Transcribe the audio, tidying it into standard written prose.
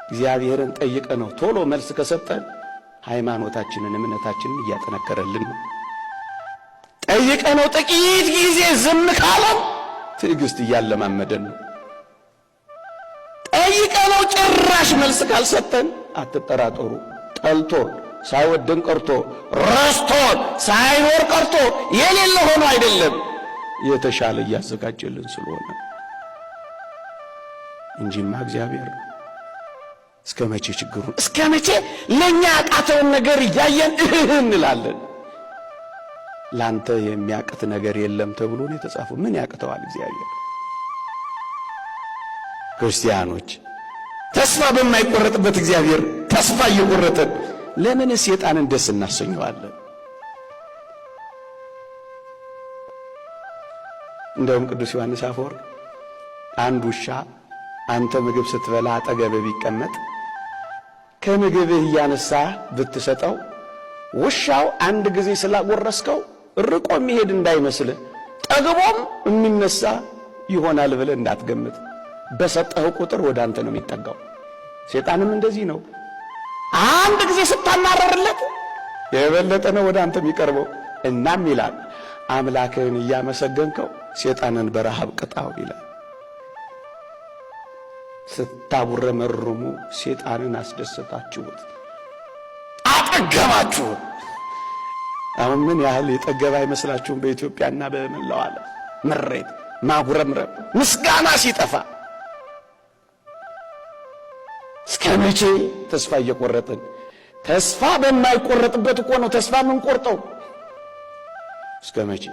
እግዚአብሔርን ጠይቀ ነው ቶሎ መልስ ከሰጠን ሃይማኖታችንን እምነታችንን እያጠነከረልን ነው። ጠይቀ ነው ጥቂት ጊዜ ዝም ካለን ትዕግስት እያለማመደን ነው። ጠይቀ ነው ጭራሽ መልስ ካልሰጠን አትጠራጠሩ፣ ጠልቶን ሳይወደን ቀርቶ ረስቶን ሳይኖር ቀርቶ የሌለ ሆኖ አይደለም፣ የተሻለ እያዘጋጀልን ስለሆነ እንጂማ እግዚአብሔር እስከ መቼ ችግሩን እስከ መቼ ለኛ ያቃተውን ነገር እያየን እንላለን? ላንተ የሚያቅት ነገር የለም ተብሎ ነው የተጻፈው። ምን ያቅተዋል እግዚአብሔር? ክርስቲያኖች ተስፋ በማይቆረጥበት እግዚአብሔር ተስፋ እየቆረጠን ለምን ሰይጣንን ደስ እናሰኘዋለን? እንደውም ቅዱስ ዮሐንስ አፈወርቅ አንድ ውሻ አንተ ምግብ ስትበላ አጠገብህ ቢቀመጥ ከምግብህ እያነሳ ብትሰጠው ውሻው አንድ ጊዜ ስላጎረስከው ርቆ የሚሄድ እንዳይመስልህ ጠግቦም የሚነሳ ይሆናል ብለህ እንዳትገምት። በሰጠኸው ቁጥር ወደ አንተ ነው የሚጠጋው። ሰይጣንም እንደዚህ ነው። አንድ ጊዜ ስታማረርለት የበለጠ ነው ወደ አንተ የሚቀርበው። እናም ይላል አምላክህን እያመሰገንከው ሰይጣንን በረሃብ ቅጣው ይላል። ስታቡረመርሙ ሰይጣንን አስደሰታችሁት፣ አጠገባችሁት። አሁን ምን ያህል የጠገበ አይመስላችሁም? በኢትዮጵያና በመላው ዓለም ምሬት፣ ማጉረምረም፣ ምስጋና ሲጠፋ እስከ መቼ ተስፋ እየቆረጥን? ተስፋ በማይቆረጥበት እኮ ነው ተስፋ ምን ቆርጠው። እስከ መቼ?